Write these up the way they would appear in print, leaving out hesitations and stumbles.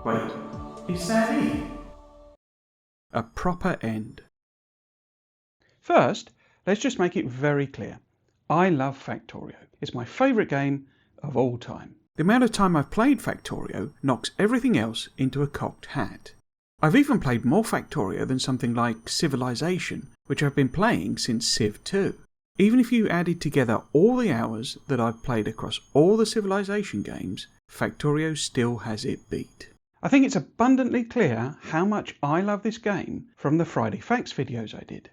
Wait, is that it? A proper end. First, let's just make it very clear. I love Factorio. It's my favourite game of all time. The amount of time I've played Factorio knocks everything else into a cocked hat. I've even played more Factorio than something like Civilization, which I've been playing since Civ 2. Even if you added together all the hours that I've played across all the Civilization games, Factorio still has it beat. I think it's abundantly clear how much I love this game from the Friday Facts videos I did.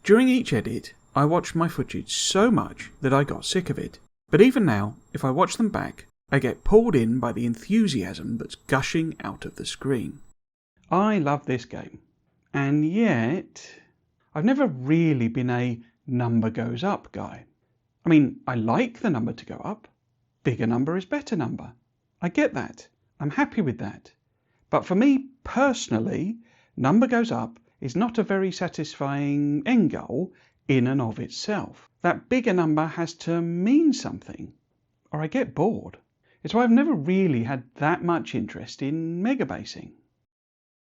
During each edit, I watched my footage so much that I got sick of it. But even now, if I watch them back, I get pulled in by the enthusiasm that's gushing out of the screen. I love this game. And yet, I've never really been a number goes up guy. I mean, I like the number to go up. Bigger number is better number. I get that. I'm happy with that. But for me personally, number goes up is not a very satisfying end goal in and of itself. That bigger number has to mean something, or I get bored. It's why I've never really had that much interest in megabasing.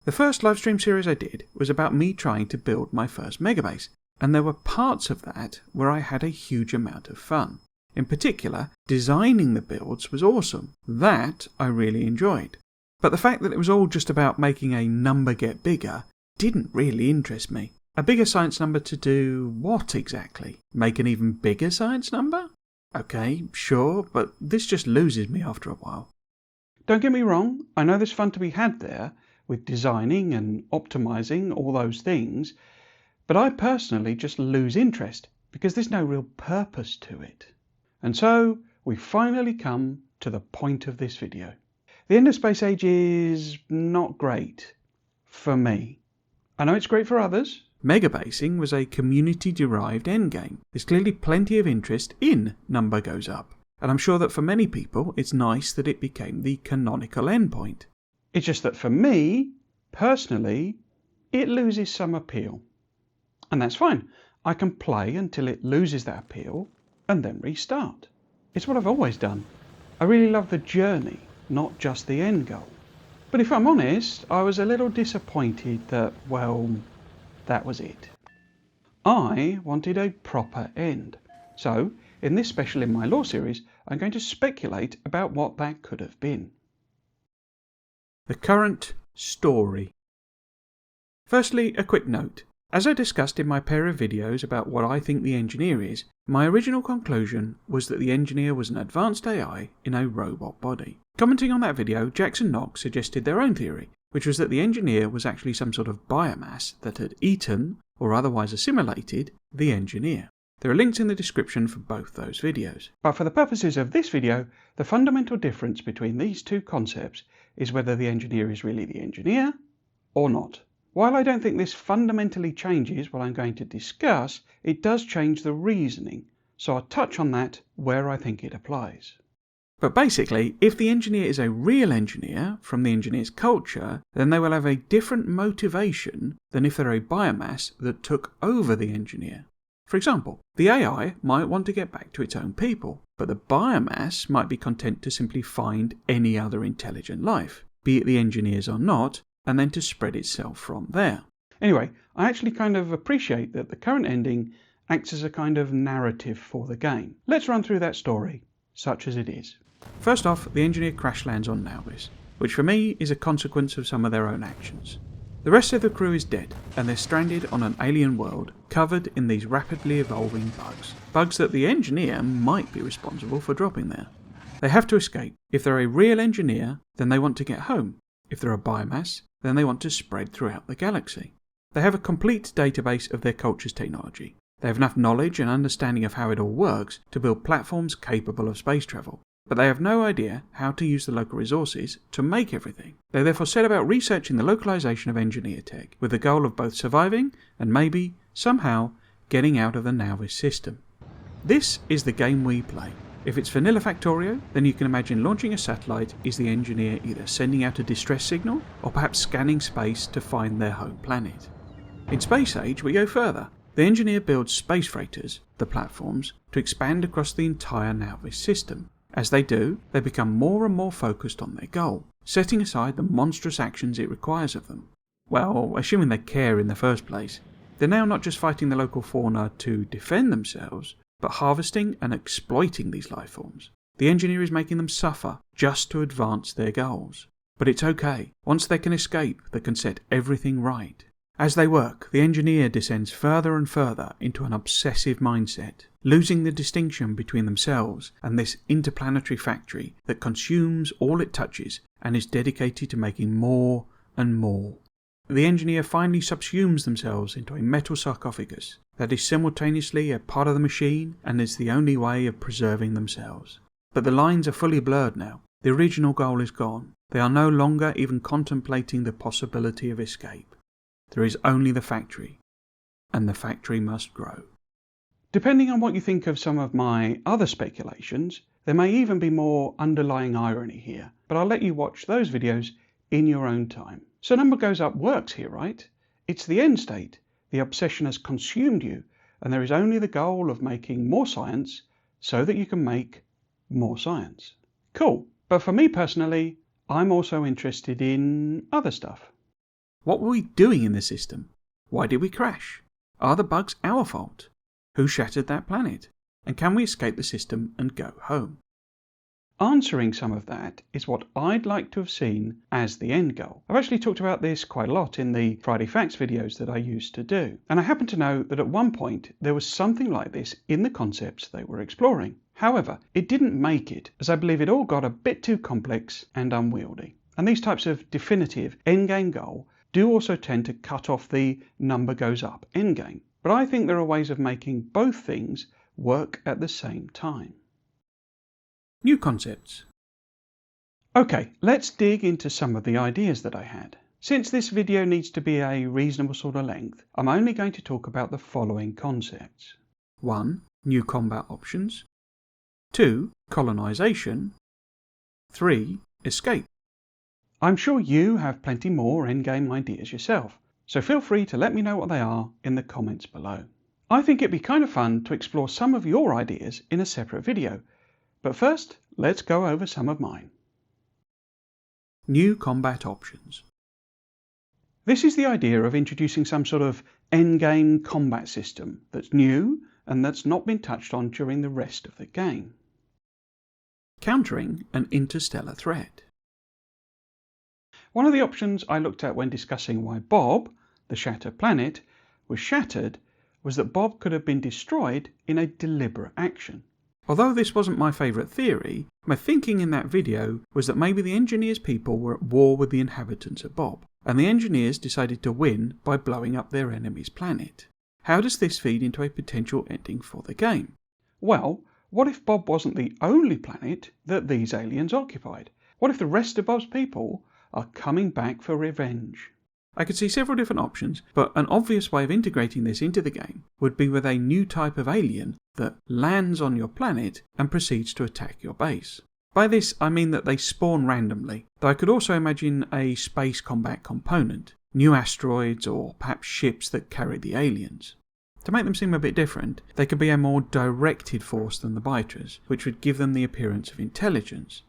The first livestream series I did was about me trying to build my first megabase, and there were parts of that where I had a huge amount of fun. In particular, designing the builds was awesome. That I really enjoyed. But the fact that it was all just about making a number get bigger didn't really interest me. A bigger science number to do what exactly? Make an even bigger science number? Okay, sure, but this just loses me after a while. Don't get me wrong, I know there's fun to be had there with designing and optimizing all those things, but I personally just lose interest because there's no real purpose to it. And so we finally come to the point of this video. The end of Space Age is not great for me. I know it's great for others. Megabasing was a community-derived endgame. There's clearly plenty of interest in number goes up, and I'm sure that for many people it's nice that it became the canonical endpoint. It's just that for me, personally, it loses some appeal. And that's fine. I can play until it loses that appeal and then restart. It's what I've always done. I really love the journey, not just the end goal. But if I'm honest, I was a little disappointed that, well, that was it. I wanted a proper end. So, in this special In My Law series, I'm going to speculate about what that could have been. The current story. Firstly, a quick note. As I discussed in my pair of videos about what I think the engineer is, my original conclusion was that the engineer was an advanced AI in a robot body. Commenting on that video, Jax and Nock suggested their own theory, which was that the engineer was actually some sort of biomass that had eaten, or otherwise assimilated, the engineer. There are links in the description for both those videos. But for the purposes of this video, the fundamental difference between these two concepts is whether the engineer is really the engineer or not. While I don't think this fundamentally changes what I'm going to discuss, it does change the reasoning, so I'll touch on that where I think it applies. But basically, if the engineer is a real engineer from the engineer's culture, then they will have a different motivation than if they're a biomass that took over the engineer. For example, the AI might want to get back to its own people, but the biomass might be content to simply find any other intelligent life, be it the engineers or not, and then to spread itself from there. Anyway, I actually kind of appreciate that the current ending acts as a kind of narrative for the game. Let's run through that story, such as it is. First off, the engineer crash lands on Nauvis, which for me is a consequence of some of their own actions. The rest of the crew is dead, and they're stranded on an alien world covered in these rapidly evolving bugs. Bugs that the engineer might be responsible for dropping there. They have to escape. If they're a real engineer, then they want to get home. If they're a biomass, then they want to spread throughout the galaxy. They have a complete database of their culture's technology. They have enough knowledge and understanding of how it all works to build platforms capable of space travel. But they have no idea how to use the local resources to make everything. They therefore set about researching the localization of engineer tech, with the goal of both surviving and maybe, somehow, getting out of the Nauvis system. This is the game we play. If it's vanilla Factorio, then you can imagine launching a satellite is the engineer either sending out a distress signal, or perhaps scanning space to find their home planet. In Space Age, we go further. The engineer builds space freighters, the platforms, to expand across the entire Nauvis system. As they do, they become more and more focused on their goal, setting aside the monstrous actions it requires of them. Well, assuming they care in the first place. They're now not just fighting the local fauna to defend themselves, but harvesting and exploiting these life forms. The engineer is making them suffer just to advance their goals. But it's okay. Once they can escape, they can set everything right. As they work, the engineer descends further and further into an obsessive mindset, losing the distinction between themselves and this interplanetary factory that consumes all it touches and is dedicated to making more and more. The engineer finally subsumes themselves into a metal sarcophagus that is simultaneously a part of the machine and is the only way of preserving themselves. But the lines are fully blurred now. The original goal is gone. They are no longer even contemplating the possibility of escape. There is only the factory, and the factory must grow. Depending on what you think of some of my other speculations, there may even be more underlying irony here, but I'll let you watch those videos in your own time. So number goes up works here, right? It's the end state. The obsession has consumed you, and there is only the goal of making more science so that you can make more science. Cool. But for me personally, I'm also interested in other stuff. What were we doing in the system? Why did we crash? Are the bugs our fault? Who shattered that planet? And can we escape the system and go home? Answering some of that is what I'd like to have seen as the end goal. I've actually talked about this quite a lot in the Friday Facts videos that I used to do. And I happen to know that at one point there was something like this in the concepts they were exploring. However, it didn't make it, as I believe it all got a bit too complex and unwieldy. And these types of definitive endgame goal do also tend to cut off the number goes up endgame. But I think there are ways of making both things work at the same time. New concepts. Okay, let's dig into some of the ideas that I had. Since this video needs to be a reasonable sort of length, I'm only going to talk about the following concepts. 1. New combat options. 2. Colonisation. 3. Escape. I'm sure you have plenty more endgame ideas yourself, so feel free to let me know what they are in the comments below. I think it'd be kind of fun to explore some of your ideas in a separate video, but first let's go over some of mine. New combat options. This is the idea of introducing some sort of endgame combat system that's new and that's not been touched on during the rest of the game. Countering an interstellar threat. One of the options I looked at when discussing why Bob, the shattered planet, was shattered was that Bob could have been destroyed in a deliberate action. Although this wasn't my favourite theory, my thinking in that video was that maybe the engineers' people were at war with the inhabitants of Bob, and the engineers decided to win by blowing up their enemy's planet. How does this feed into a potential ending for the game? Well, what if Bob wasn't the only planet that these aliens occupied? What if the rest of Bob's people are coming back for revenge? I could see several different options, but an obvious way of integrating this into the game would be with a new type of alien that lands on your planet and proceeds to attack your base. By this I mean that they spawn randomly, though I could also imagine a space combat component, new asteroids or perhaps ships that carry the aliens. To make them seem a bit different, they could be a more directed force than the biters, which would give them the appearance of intelligence.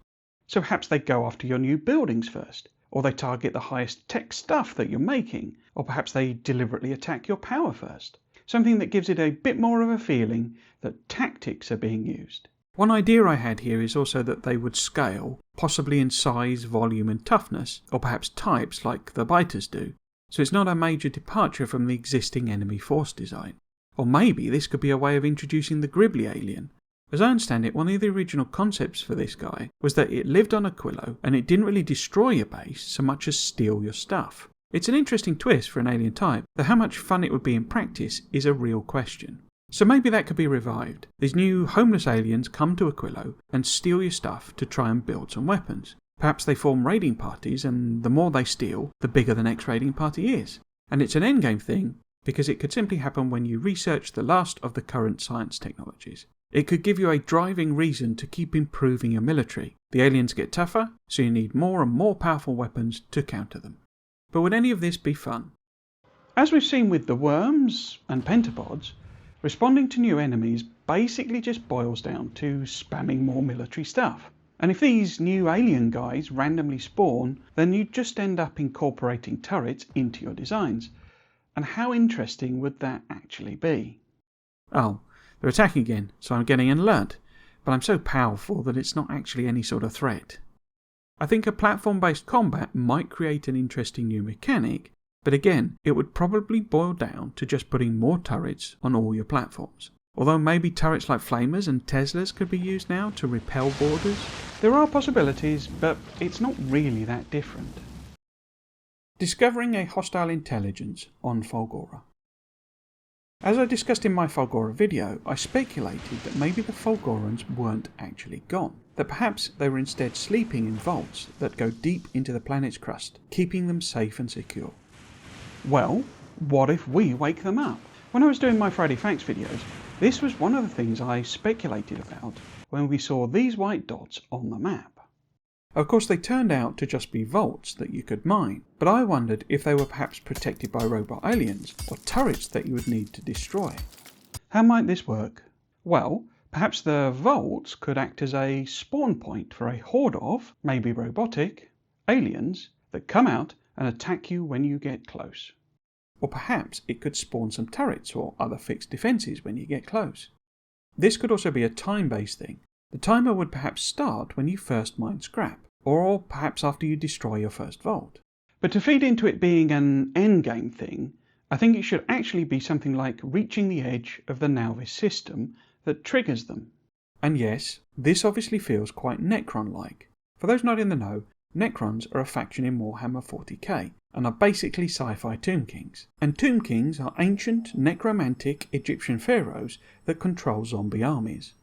So perhaps they go after your new buildings first, or they target the highest tech stuff that you're making, or perhaps they deliberately attack your power first. Something that gives it a bit more of a feeling that tactics are being used. One idea I had here is also that they would scale, possibly in size, volume and toughness, or perhaps types like the biters do, so it's not a major departure from the existing enemy force design. Or maybe this could be a way of introducing the Gribbly alien. As I understand it, one of the original concepts for this guy was that it lived on Aquilo and it didn't really destroy your base so much as steal your stuff. It's an interesting twist for an alien type, though how much fun it would be in practice is a real question. So maybe that could be revived. These new homeless aliens come to Aquilo and steal your stuff to try and build some weapons. Perhaps they form raiding parties, and the more they steal, the bigger the next raiding party is. And it's an endgame thing, because it could simply happen when you research the last of the current science technologies. It could give you a driving reason to keep improving your military. The aliens get tougher, so you need more and more powerful weapons to counter them. But would any of this be fun? As we've seen with the worms and pentapods, responding to new enemies basically just boils down to spamming more military stuff. And if these new alien guys randomly spawn, then you just end up incorporating turrets into your designs. And how interesting would that actually be? Oh, they're attacking again, so I'm getting alert, but I'm so powerful that it's not actually any sort of threat. I think a platform-based combat might create an interesting new mechanic, but again, it would probably boil down to just putting more turrets on all your platforms. Although maybe turrets like Flamers and Teslas could be used now to repel boarders. There are possibilities, but it's not really that different. Discovering a hostile intelligence on Fulgora. As I discussed in my Fulgora video, I speculated that maybe the Fulgorans weren't actually gone, that perhaps they were instead sleeping in vaults that go deep into the planet's crust, keeping them safe and secure. Well, what if we wake them up? When I was doing my Friday Facts videos, this was one of the things I speculated about when we saw these white dots on the map. Of course, they turned out to just be vaults that you could mine, but I wondered if they were perhaps protected by robot aliens or turrets that you would need to destroy. How might this work? Well, perhaps the vaults could act as a spawn point for a horde of, maybe robotic, aliens that come out and attack you when you get close. Or perhaps it could spawn some turrets or other fixed defences when you get close. This could also be a time-based thing. The timer would perhaps start when you first mine scrap, or perhaps after you destroy your first vault. But to feed into it being an endgame thing, I think it should actually be something like reaching the edge of the Nauvis system that triggers them. And yes, this obviously feels quite Necron-like. For those not in the know, Necrons are a faction in Warhammer 40k, and are basically sci-fi Tomb Kings. And Tomb Kings are ancient, necromantic Egyptian pharaohs that control zombie armies.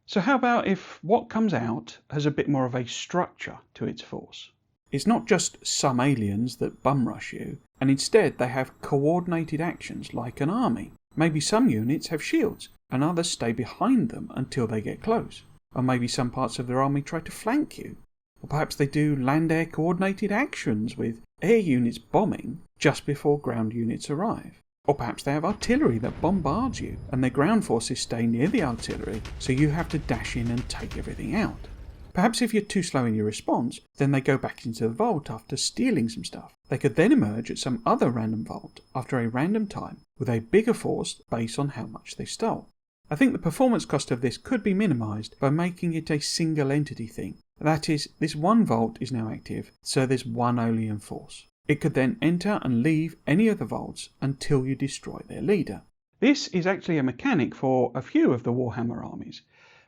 So how about if what comes out has a bit more of a structure to its force? It's not just some aliens that bum rush you, and instead they have coordinated actions like an army. Maybe some units have shields, and others stay behind them until they get close. Or maybe some parts of their army try to flank you. Or perhaps they do land-air coordinated actions with air units bombing just before ground units arrive. Or perhaps they have artillery that bombards you, and their ground forces stay near the artillery, so you have to dash in and take everything out. Perhaps if you're too slow in your response, then they go back into the vault after stealing some stuff. They could then emerge at some other random vault after a random time, with a bigger force based on how much they stole. I think the performance cost of this could be minimised by making it a single entity thing. That is, this one vault is now active, so there's one alien force. It could then enter and leave any of the vaults until you destroy their leader. This is actually a mechanic for a few of the Warhammer armies.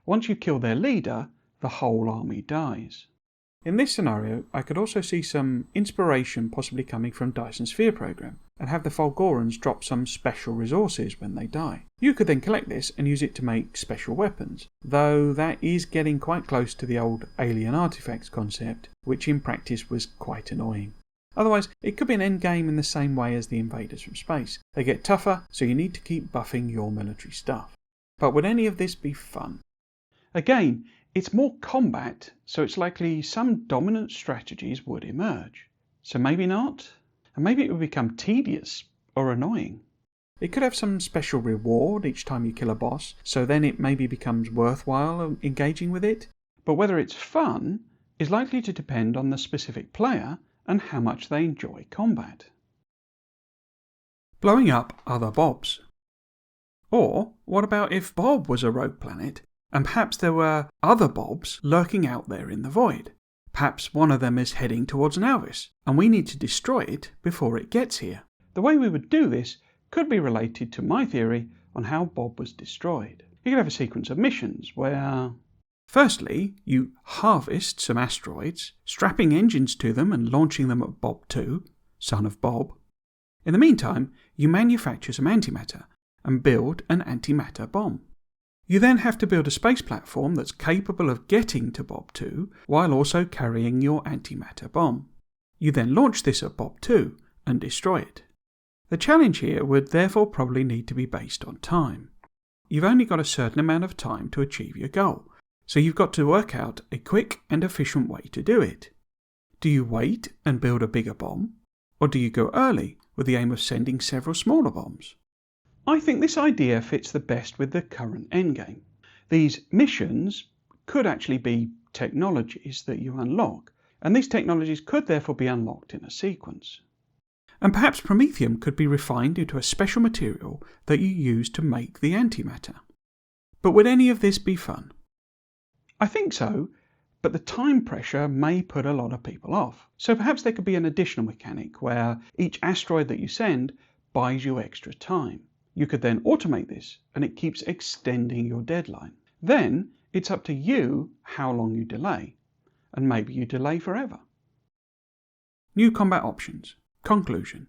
Once you kill their leader, the whole army dies. In this scenario, I could also see some inspiration possibly coming from Dyson Sphere program, and have the Fulgorans drop some special resources when they die. You could then collect this and use it to make special weapons, though that is getting quite close to the old alien artifacts concept, which in practice was quite annoying. Otherwise, it could be an endgame in the same way as the invaders from space. They get tougher, so you need to keep buffing your military stuff. But would any of this be fun? Again, it's more combat, so it's likely some dominant strategies would emerge. So maybe not? And maybe it would become tedious or annoying. It could have some special reward each time you kill a boss, so then it maybe becomes worthwhile engaging with it. But whether it's fun is likely to depend on the specific player and how much they enjoy combat. Blowing up other Bobs. Or what about if Bob was a rogue planet, and perhaps there were other Bobs lurking out there in the void? Perhaps one of them is heading towards Nauvis, and we need to destroy it before it gets here. The way we would do this could be related to my theory on how Bob was destroyed. You could have a sequence of missions where... Firstly, you harvest some asteroids, strapping engines to them and launching them at Bob 2, son of Bob. In the meantime, you manufacture some antimatter and build an antimatter bomb. You then have to build a space platform that's capable of getting to Bob 2 while also carrying your antimatter bomb. You then launch this at Bob 2 and destroy it. The challenge here would therefore probably need to be based on time. You've only got a certain amount of time to achieve your goal, so you've got to work out a quick and efficient way to do it. Do you wait and build a bigger bomb? Or do you go early with the aim of sending several smaller bombs? I think this idea fits the best with the current endgame. These missions could actually be technologies that you unlock, and these technologies could therefore be unlocked in a sequence. And perhaps Promethium could be refined into a special material that you use to make the antimatter. But would any of this be fun? I think so, but the time pressure may put a lot of people off. So perhaps there could be an additional mechanic where each asteroid that you send buys you extra time. You could then automate this, and it keeps extending your deadline. Then it's up to you how long you delay, and maybe you delay forever. New combat options. Conclusion.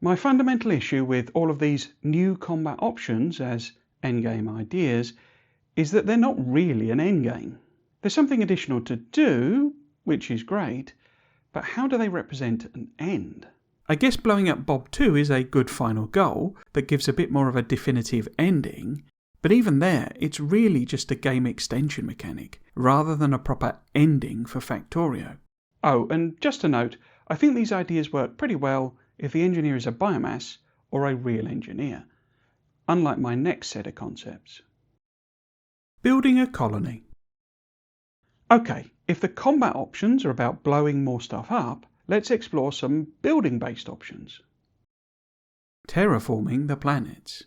My fundamental issue with all of these new combat options as endgame ideas is that they're not really an endgame. There's something additional to do, which is great, but how do they represent an end? I guess blowing up Bob 2 is a good final goal that gives a bit more of a definitive ending, but even there, it's really just a game extension mechanic, rather than a proper ending for Factorio. Oh, and just a note, I think these ideas work pretty well if the engineer is a biomass or a real engineer, unlike my next set of concepts. Building a colony. Okay, if the combat options are about blowing more stuff up, let's explore some building-based options. Terraforming the planets.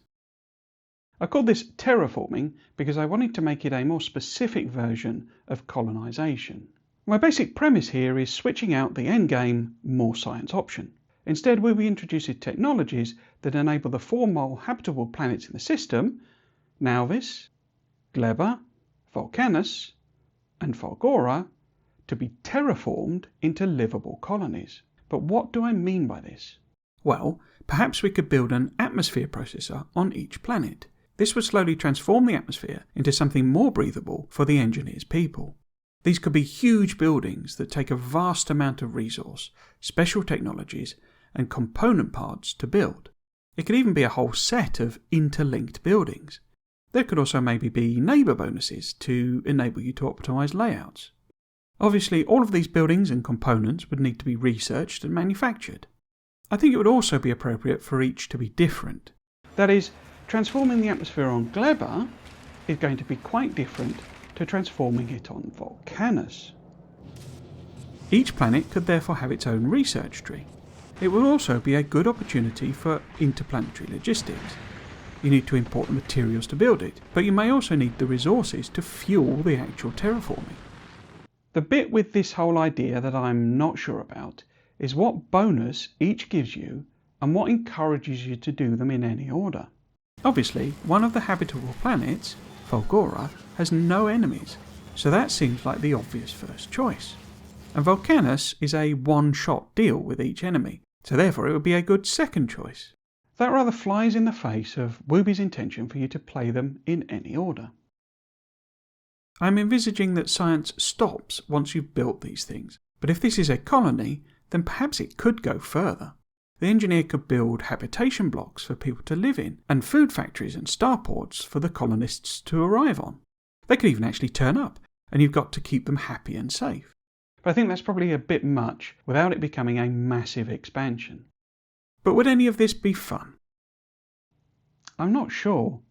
I called this terraforming because I wanted to make it a more specific version of colonization. My basic premise here is switching out the endgame more science option. Instead, we'll be introducing technologies that enable the 4 more habitable planets in the system, Nauvis, Gleba, Vulcanus, and Fulgora, to be terraformed into livable colonies. But what do I mean by this? Well, perhaps we could build an atmosphere processor on each planet. This would slowly transform the atmosphere into something more breathable for the engineer's people. These could be huge buildings that take a vast amount of resource, special technologies, and component parts to build. It could even be a whole set of interlinked buildings. There could also maybe be neighbour bonuses to enable you to optimise layouts. Obviously, all of these buildings and components would need to be researched and manufactured. I think it would also be appropriate for each to be different. That is, transforming the atmosphere on Gleba is going to be quite different to transforming it on Vulcanus. Each planet could therefore have its own research tree. It will also be a good opportunity for interplanetary logistics. You need to import the materials to build it, but you may also need the resources to fuel the actual terraforming. The bit with this whole idea that I'm not sure about is what bonus each gives you and what encourages you to do them in any order. Obviously, one of the habitable planets, Fulgora, has no enemies, so that seems like the obvious first choice. And Vulcanus is a one-shot deal with each enemy, so therefore it would be a good second choice. That rather flies in the face of Wooby's intention for you to play them in any order. I'm envisaging that science stops once you've built these things, but if this is a colony, then perhaps it could go further. The engineer could build habitation blocks for people to live in, and food factories and starports for the colonists to arrive on. They could even actually turn up, and you've got to keep them happy and safe. But I think that's probably a bit much without it becoming a massive expansion. But would any of this be fun? I'm not sure.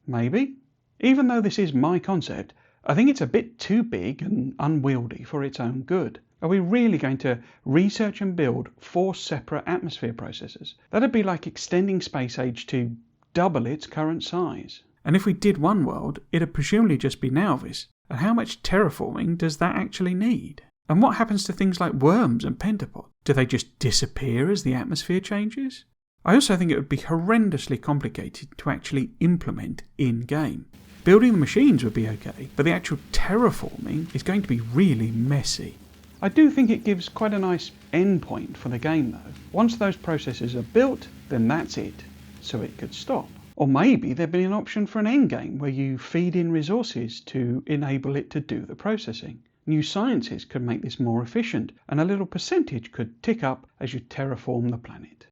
Maybe. Even though this is my concept, I think it's a bit too big and unwieldy for its own good. Are we really going to research and build 4 separate atmosphere processors? That'd be like extending space age to double its current size. And if we did one world, it'd presumably just be Nauvis. And how much terraforming does that actually need? And what happens to things like worms and pentapods? Do they just disappear as the atmosphere changes? I also think it would be horrendously complicated to actually implement in-game. Building the machines would be okay, but the actual terraforming is going to be really messy. I do think it gives quite a nice endpoint for the game though. Once those processes are built, then that's it, so it could stop. Or maybe there'd be an option for an endgame where you feed in resources to enable it to do the processing. New sciences could make this more efficient, and a little percentage could tick up as you terraform the planet.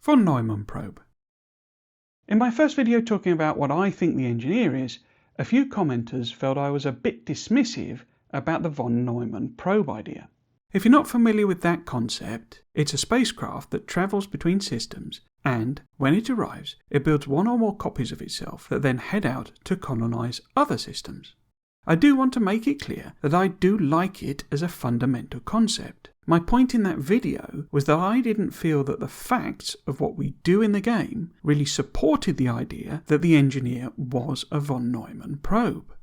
Von Neumann probe. In my first video talking about what I think the engineer is, a few commenters felt I was a bit dismissive about the von Neumann probe idea. If you're not familiar with that concept, it's a spacecraft that travels between systems and when it arrives, it builds one or more copies of itself that then head out to colonise other systems. I do want to make it clear that I do like it as a fundamental concept. My point in that video was that I didn't feel that the facts of what we do in the game really supported the idea that the engineer was a von Neumann probe.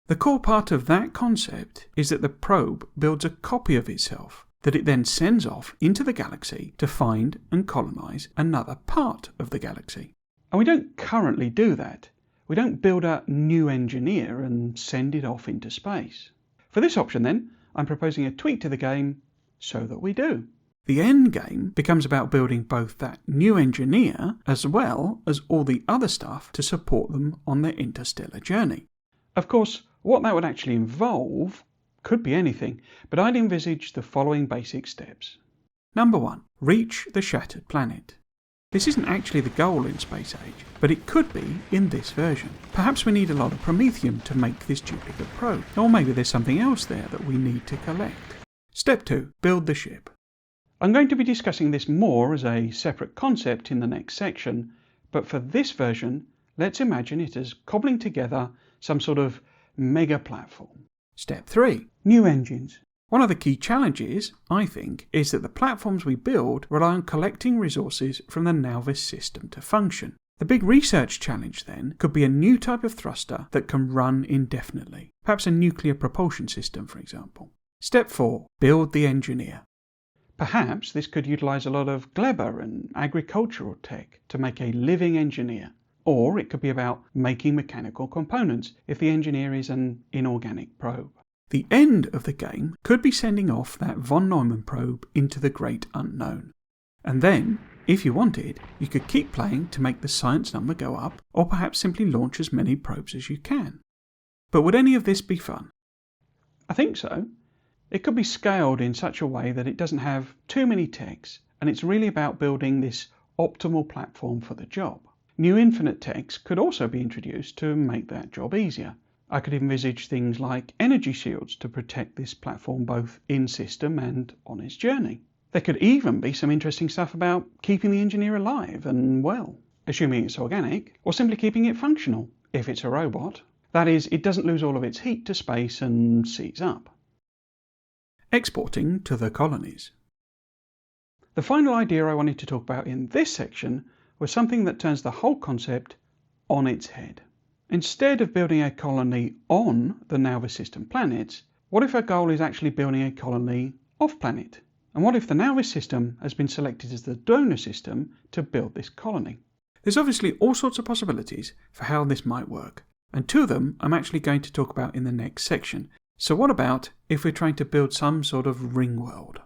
The core part of that concept is that the probe builds a copy of itself that it then sends off into the galaxy to find and colonise another part of the galaxy. And we don't currently do that. We don't build a new engineer and send it off into space. For this option then, I'm proposing a tweak to the game so that we do. The end game becomes about building both that new engineer as well as all the other stuff to support them on their interstellar journey. Of course, what that would actually involve could be anything, but I'd envisage the following basic steps. Number 1. Reach the shattered planet. This isn't actually the goal in Space Age, but it could be in this version. Perhaps we need a lot of Promethium to make this duplicate probe, or maybe there's something else there that we need to collect. Step 2. Build the ship. I'm going to be discussing this more as a separate concept in the next section, but for this version, let's imagine it as cobbling together some sort of mega platform. Step 3. New engines. One of the key challenges, I think, is that the platforms we build rely on collecting resources from the Nauvis system to function. The big research challenge then could be a new type of thruster that can run indefinitely, perhaps a nuclear propulsion system for example. Step 4. Build the engineer. Perhaps this could utilise a lot of Gleber and agricultural tech to make a living engineer. Or it could be about making mechanical components if the engineer is an inorganic probe. The end of the game could be sending off that von Neumann probe into the great unknown. And then, if you wanted, you could keep playing to make the science number go up, or perhaps simply launch as many probes as you can. But would any of this be fun? I think so. It could be scaled in such a way that it doesn't have too many techs, and it's really about building this optimal platform for the job. New infinite techs could also be introduced to make that job easier. I could envisage things like energy shields to protect this platform both in system and on its journey. There could even be some interesting stuff about keeping the engineer alive and well, assuming it's organic, or simply keeping it functional, if it's a robot. That is, it doesn't lose all of its heat to space and seize up. Exporting to the colonies. The final idea I wanted to talk about in this section was something that turns the whole concept on its head. Instead of building a colony on the Nauvis system planets, what if our goal is actually building a colony off-planet? And what if the Nauvis system has been selected as the donor system to build this colony? There's obviously all sorts of possibilities for how this might work, and two of them I'm actually going to talk about in the next section. So what about if we're trying to build some sort of ring world?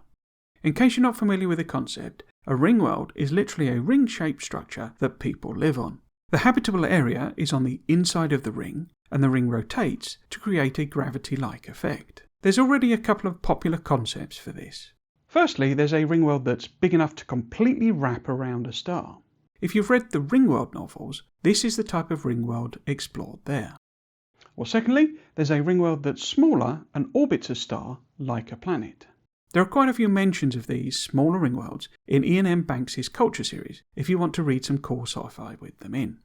In case you're not familiar with the concept, a ring world is literally a ring-shaped structure that people live on. The habitable area is on the inside of the ring, and the ring rotates to create a gravity-like effect. There's already a couple of popular concepts for this. Firstly, there's a ring world that's big enough to completely wrap around a star. If you've read the Ringworld novels, this is the type of ring world explored there. Or secondly, there's a ring world that's smaller and orbits a star like a planet. There are quite a few mentions of these smaller ring worlds in Ian M. Banks' Culture series, if you want to read some cool sci-fi with them in.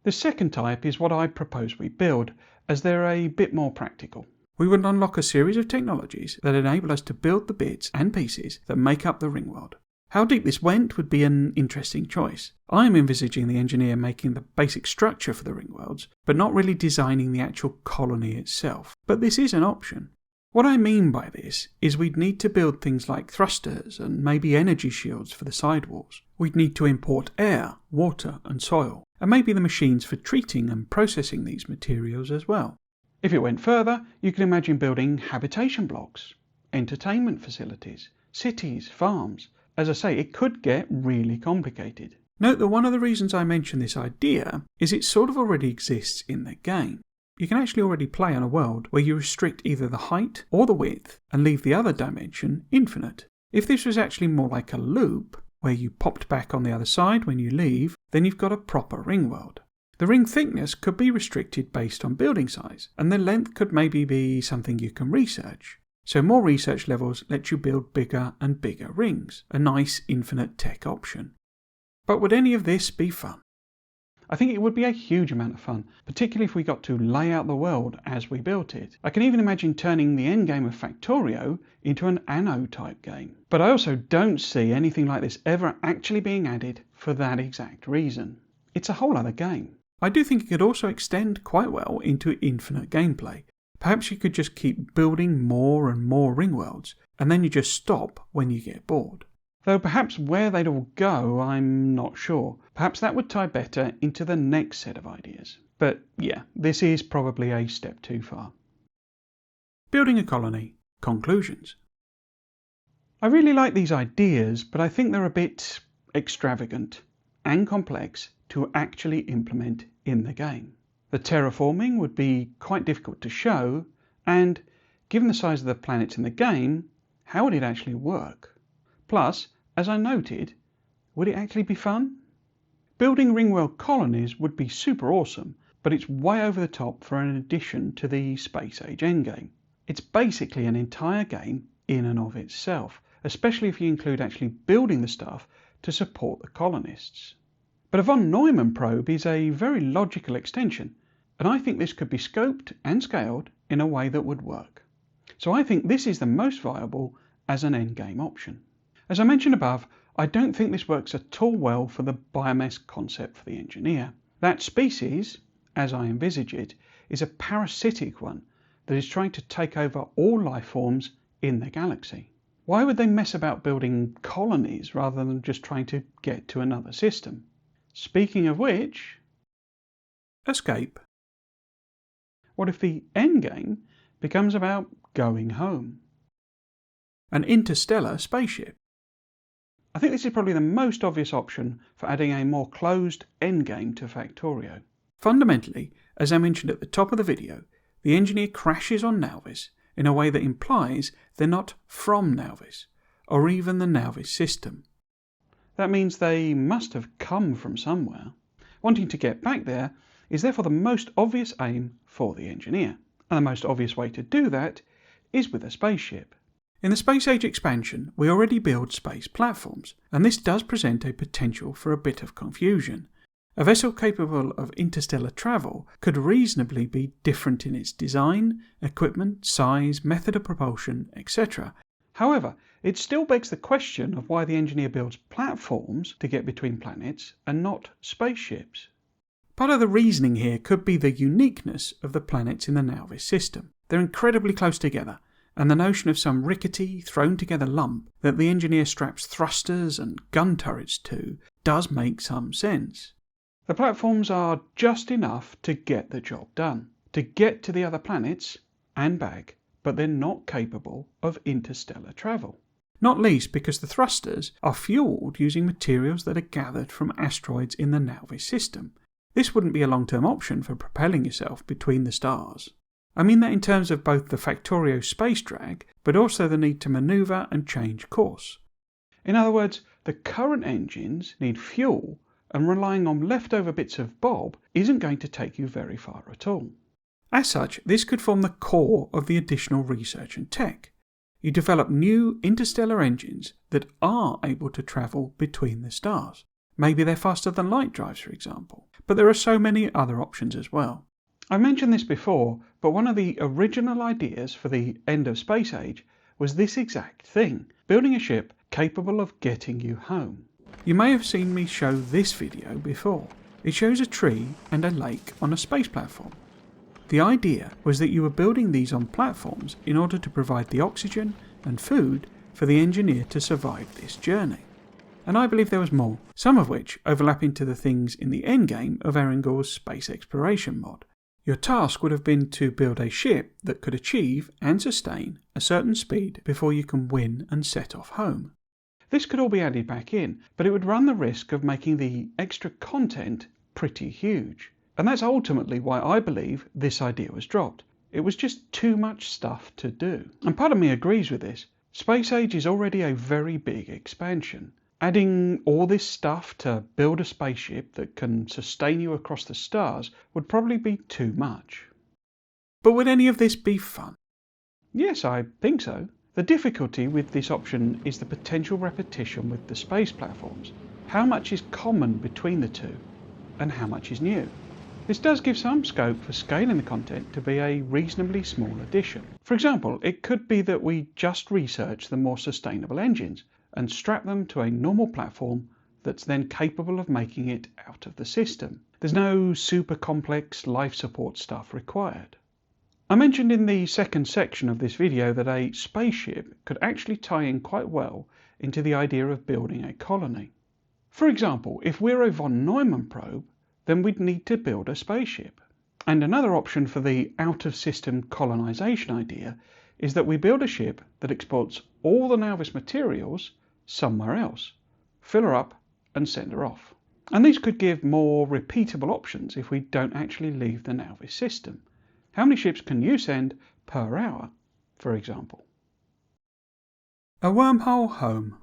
The second type is what I propose we build, as they're a bit more practical. We would unlock a series of technologies that enable us to build the bits and pieces that make up the ring world. How deep this went would be an interesting choice. I am envisaging the engineer making the basic structure for the ring worlds, but not really designing the actual colony itself. But this is an option. What I mean by this is we'd need to build things like thrusters and maybe energy shields for the sidewalls. We'd need to import air, water and soil, and maybe the machines for treating and processing these materials as well. If it went further, you could imagine building habitation blocks, entertainment facilities, cities, farms. As I say, it could get really complicated. Note that one of the reasons I mention this idea is it sort of already exists in the game. You can actually already play on a world where you restrict either the height or the width and leave the other dimension infinite. If this was actually more like a loop, where you popped back on the other side when you leave, then you've got a proper ring world. The ring thickness could be restricted based on building size, and the length could maybe be something you can research. So more research levels let you build bigger and bigger rings, a nice infinite tech option. But would any of this be fun? I think it would be a huge amount of fun, particularly if we got to lay out the world as we built it. I can even imagine turning the endgame of Factorio into an Anno type game. But I also don't see anything like this ever actually being added for that exact reason. It's a whole other game. I do think it could also extend quite well into infinite gameplay. Perhaps you could just keep building more and more ring worlds, and then you just stop when you get bored. Though perhaps where they'd all go, I'm not sure. Perhaps that would tie better into the next set of ideas. But yeah, this is probably a step too far. Building a colony. Conclusions. I really like these ideas, but I think they're a bit extravagant and complex to actually implement in the game. The terraforming would be quite difficult to show, and given the size of the planets in the game, how would it actually work? Plus, as I noted, would it actually be fun? Building ringworld colonies would be super awesome, but it's way over the top for an addition to the space age endgame. It's basically an entire game in and of itself, especially if you include actually building the stuff to support the colonists. But a von Neumann probe is a very logical extension, and I think this could be scoped and scaled in a way that would work. So I think this is the most viable as an endgame option. As I mentioned above, I don't think this works at all well for the biomass concept for the engineer. That species, as I envisage it, is a parasitic one that is trying to take over all life forms in the galaxy. Why would they mess about building colonies rather than just trying to get to another system? Speaking of which... Escape. What if the endgame becomes about going home? An interstellar spaceship. I think this is probably the most obvious option for adding a more closed endgame to Factorio. Fundamentally, as I mentioned at the top of the video, the engineer crashes on Nauvis in a way that implies they're not from Nauvis, or even the Nauvis system. That means they must have come from somewhere. Wanting to get back there is therefore the most obvious aim for the engineer, and the most obvious way to do that is with a spaceship. In the Space Age expansion, we already build space platforms, and this does present a potential for a bit of confusion. A vessel capable of interstellar travel could reasonably be different in its design, equipment, size, method of propulsion, etc. However, it still begs the question of why the engineer builds platforms to get between planets and not spaceships. Part of the reasoning here could be the uniqueness of the planets in the Nauvis system. They're incredibly close together, and the notion of some rickety, thrown-together lump that the engineer straps thrusters and gun turrets to does make some sense. The platforms are just enough to get the job done, to get to the other planets and back, but they're not capable of interstellar travel. Not least because the thrusters are fueled using materials that are gathered from asteroids in the Nauvis system. This wouldn't be a long-term option for propelling yourself between the stars. I mean that in terms of both the Factorio space drag, but also the need to manoeuvre and change course. In other words, the current engines need fuel, and relying on leftover bits of Bob isn't going to take you very far at all. As such, this could form the core of the additional research and tech. You develop new interstellar engines that are able to travel between the stars. Maybe they're faster than light drives, for example. But there are so many other options as well. I mentioned this before, but one of the original ideas for the end of Space Age was this exact thing, building a ship capable of getting you home. You may have seen me show this video before. It shows a tree and a lake on a space platform. The idea was that you were building these on platforms in order to provide the oxygen and food for the engineer to survive this journey. And I believe there was more, some of which overlap into the things in the endgame of Erangel's space exploration mod. Your task would have been to build a ship that could achieve and sustain a certain speed before you can win and set off home. This could all be added back in, but it would run the risk of making the extra content pretty huge. And that's ultimately why I believe this idea was dropped. It was just too much stuff to do. And part of me agrees with this. Space Age is already a very big expansion. Adding all this stuff to build a spaceship that can sustain you across the stars would probably be too much. But would any of this be fun? Yes, I think so. The difficulty with this option is the potential repetition with the space platforms. how much is common between the two and how much is new. This does give some scope for scaling the content to be a reasonably small addition. For example, it could be that we just research the more sustainable engines and strap them to a normal platform that's then capable of making it out of the system. There's no super complex life support stuff required. I mentioned in the second section of this video that a spaceship could actually tie in quite well into the idea of building a colony. For example, if we're a von Neumann probe, then we'd need to build a spaceship. And another option for the out-of-system colonization idea is that we build a ship that exports all the Nauvis materials somewhere else, fill her up and send her off. And these could give more repeatable options if we don't actually leave the Nauvis system. How many ships can you send per hour, for example? A wormhole home.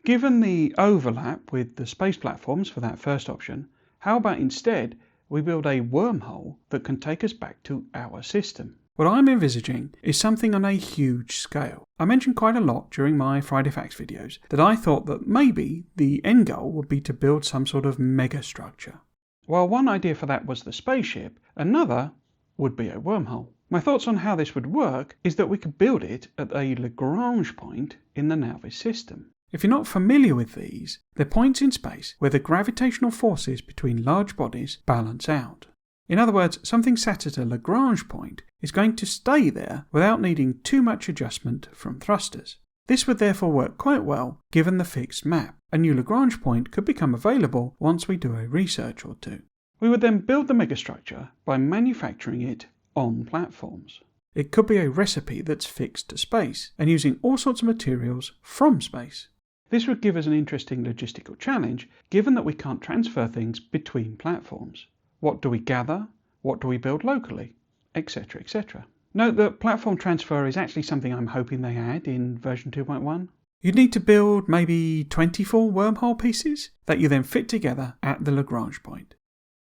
Given the overlap with the space platforms for that first option, how about instead we build a wormhole that can take us back to our system? What I'm envisaging is something on a huge scale. I mentioned quite a lot during my Friday Facts videos that I thought that maybe the end goal would be to build some sort of mega structure. While one idea for that was the spaceship, another would be a wormhole. My thoughts on how this would work is that we could build it at a Lagrange point in the Nauvis system. If you're not familiar with these, they're points in space where the gravitational forces between large bodies balance out. In other words, something sat at a Lagrange point is going to stay there without needing too much adjustment from thrusters. This would therefore work quite well given the fixed map. A new Lagrange point could become available once we do a research or two. We would then build the megastructure by manufacturing it on platforms. It could be a recipe that's fixed to space and using all sorts of materials from space. This would give us an interesting logistical challenge, given that we can't transfer things between platforms. What do we gather? What do we build locally? Etc, etc. Note that platform transfer is actually something I'm hoping they add in version 2.1. You'd need to build maybe 24 wormhole pieces that you then fit together at the Lagrange point.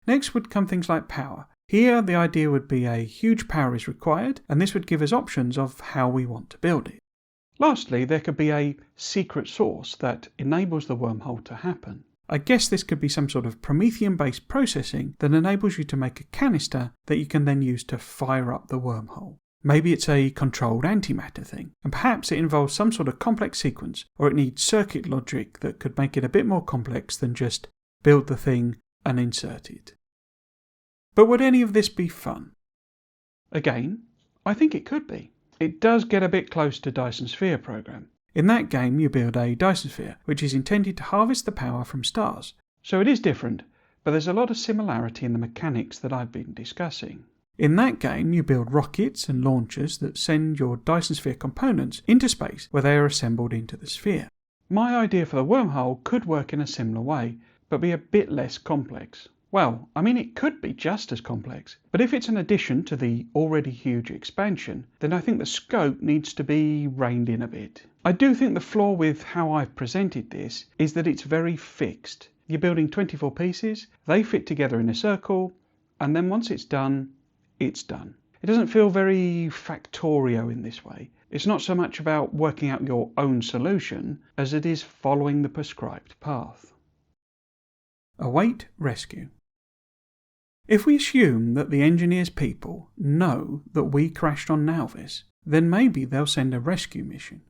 Next would come things like power. Here the idea would be a huge power is required, and this would give us options of how we want to build it. Lastly, there could be a secret source that enables the wormhole to happen. I guess this could be some sort of Promethean-based processing that enables you to make a canister that you can then use to fire up the wormhole. Maybe it's a controlled antimatter thing, and perhaps it involves some sort of complex sequence, or it needs circuit logic that could make it a bit more complex than just build the thing and insert it. But would any of this be fun? Again, I think it could be. It does get a bit close to Dyson Sphere program. In that game you build a Dyson Sphere, which is intended to harvest the power from stars. So it is different, but there's a lot of similarity in the mechanics that I've been discussing. In that game you build rockets and launchers that send your Dyson Sphere components into space where they are assembled into the sphere. My idea for the wormhole could work in a similar way, but be a bit less complex. Well, I mean it could be just as complex, but if it's an addition to the already huge expansion, then I think the scope needs to be reined in a bit. I do think the flaw with how I've presented this is that it's very fixed. You're building 24 pieces, they fit together in a circle, and then once it's done, it's done. It doesn't feel very Factorio in this way. It's not so much about working out your own solution as it is following the prescribed path. Await rescue. If we assume that the engineer's people know that we crashed on Nauvis, then maybe they'll send a rescue mission.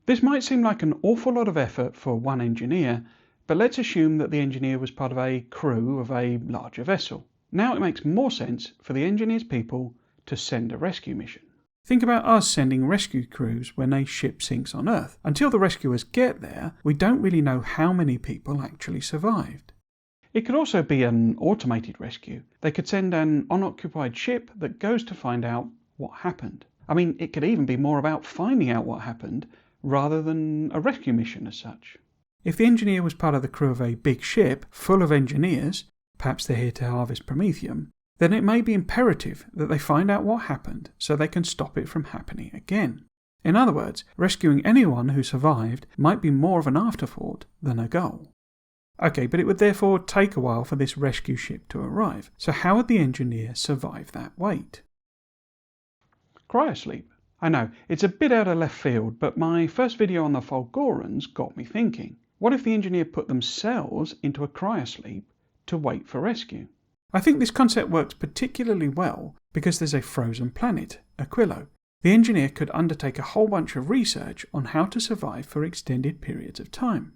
This might seem like an awful lot of effort for one engineer, but let's assume that the engineer was part of a crew of a larger vessel. Now it makes more sense for the engineer's people to send a rescue mission. Think about us sending rescue crews when a ship sinks on Earth. Until the rescuers get there, we don't really know how many people actually survived. It could also be an automated rescue. They could send an unoccupied ship that goes to find out what happened. I mean, it could even be more about finding out what happened rather than a rescue mission as such. If the engineer was part of the crew of a big ship full of engineers, perhaps they're here to harvest promethium, then it may be imperative that they find out what happened so they can stop it from happening again. In other words, rescuing anyone who survived might be more of an afterthought than a goal. Okay, but it would therefore take a while for this rescue ship to arrive. So how would the engineer survive that wait? Cryosleep. I know, it's a bit out of left field, but my first video on the Fulgorans got me thinking. What if the engineer put themselves into a cryosleep to wait for rescue? I think this concept works particularly well because there's a frozen planet, Aquilo. The engineer could undertake a whole bunch of research on how to survive for extended periods of time.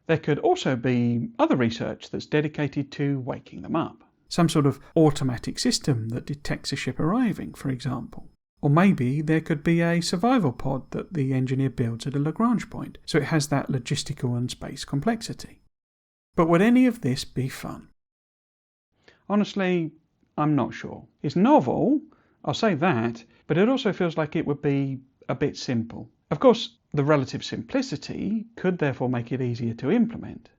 There could also be other research that's dedicated to waking them up. Some sort of automatic system that detects a ship arriving, for example. Or maybe there could be a survival pod that the engineer builds at a Lagrange point, so it has that logistical and space complexity. But would any of this be fun? Honestly, I'm not sure. It's novel, I'll say that, but it also feels like it would be a bit simple. Of course, the relative simplicity could therefore make it easier to implement.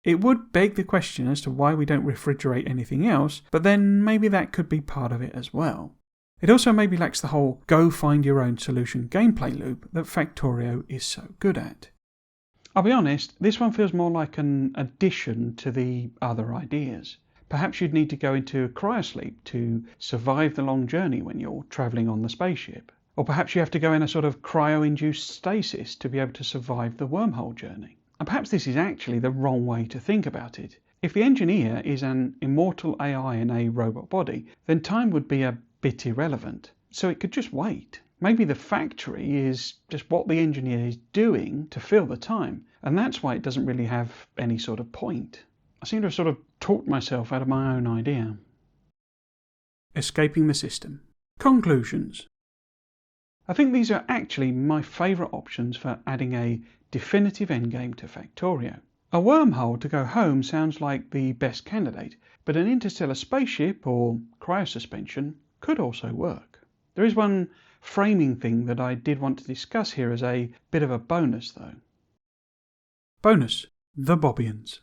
It would beg the question as to why we don't refrigerate anything else, but then maybe that could be part of it as well. It also maybe lacks the whole go find your own solution gameplay loop that Factorio is so good at. I'll be honest, this one feels more like an addition to the other ideas. Perhaps you'd need to go into cryosleep to survive the long journey when you're travelling on the spaceship. Or perhaps you have to go in a sort of cryo-induced stasis to be able to survive the wormhole journey. And perhaps this is actually the wrong way to think about it. If the engineer is an immortal AI in a robot body, then time would be a bit irrelevant. So it could just wait. Maybe the factory is just what the engineer is doing to fill the time, and that's why it doesn't really have any sort of point. I seem to have sort of talked myself out of my own idea. Escaping the system. Conclusions. I think these are actually my favourite options for adding a definitive endgame to Factorio. A wormhole to go home sounds like the best candidate, but an interstellar spaceship or cryosuspension could also work. There is one framing thing that I did want to discuss here as a bit of a bonus though. Bonus. The Bobians.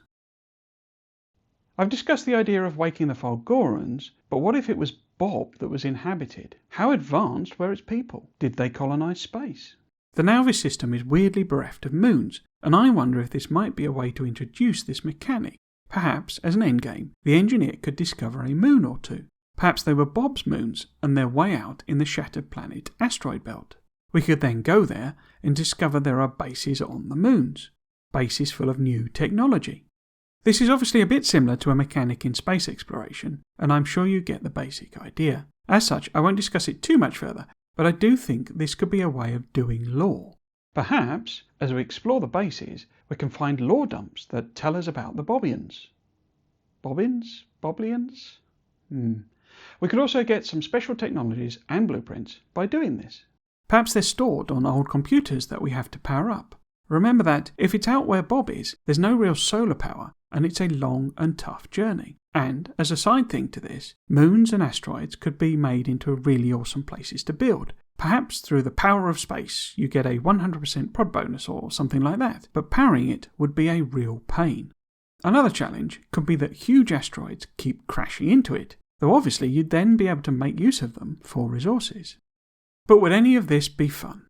I've discussed the idea of waking the Fulgorans, but what if it was Bob that was inhabited? How advanced were its people? Did they colonise space? The Nauvis system is weirdly bereft of moons, and I wonder if this might be a way to introduce this mechanic. Perhaps, as an endgame, the engineer could discover a moon or two. Perhaps they were Bob's moons, and their way out in the shattered planet asteroid belt. We could then go there and discover there are bases on the moons. Bases full of new technology. This is obviously a bit similar to a mechanic in space exploration, and I'm sure you get the basic idea. As such, I won't discuss it too much further, but I do think this could be a way of doing lore. Perhaps, as we explore the bases, we can find lore dumps that tell us about the Bobians. Bobbins? Boblians? We could also get some special technologies and blueprints by doing this. Perhaps they're stored on old computers that we have to power up. Remember that if it's out where Bob is, there's no real solar power, and it's a long and tough journey. And, as a side thing to this, moons and asteroids could be made into really awesome places to build. Perhaps through the power of space you get a 100% prod bonus or something like that, but powering it would be a real pain. Another challenge could be that huge asteroids keep crashing into it, though obviously you'd then be able to make use of them for resources. But would any of this be fun?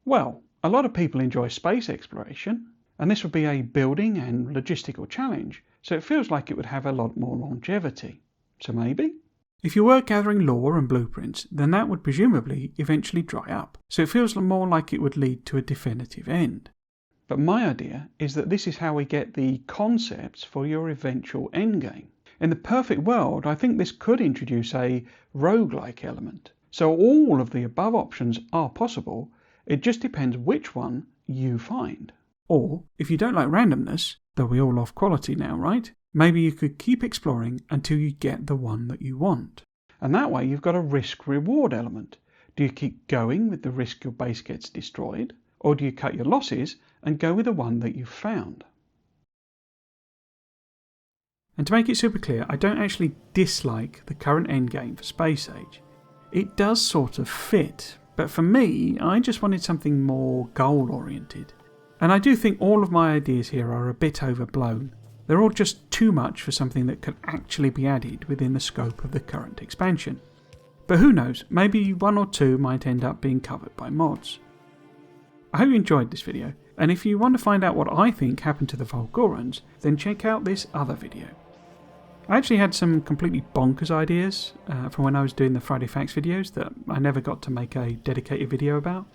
Well, a lot of people enjoy space exploration, and this would be a building and logistical challenge, so it feels like it would have a lot more longevity. So maybe? If you were gathering lore and blueprints, then that would presumably eventually dry up, so it feels more like it would lead to a definitive end. But my idea is that this is how we get the concepts for your eventual endgame. In the perfect world, I think this could introduce a roguelike element. So all of the above options are possible, it just depends which one you find. Or, if you don't like randomness, though we all love quality now, right? Maybe you could keep exploring until you get the one that you want. And that way you've got a risk-reward element. Do you keep going with the risk your base gets destroyed? Or do you cut your losses and go with the one that you've found? And to make it super clear, I don't actually dislike the current endgame for Space Age. It does sort of fit, but for me, I just wanted something more goal-oriented. And I do think all of my ideas here are a bit overblown. They're all just too much for something that could actually be added within the scope of the current expansion. But who knows, maybe one or two might end up being covered by mods. I hope you enjoyed this video, and if you want to find out what I think happened to the Fulgorans, then check out this other video. I actually had some completely bonkers ideas from when I was doing the Friday Facts videos that I never got to make a dedicated video about.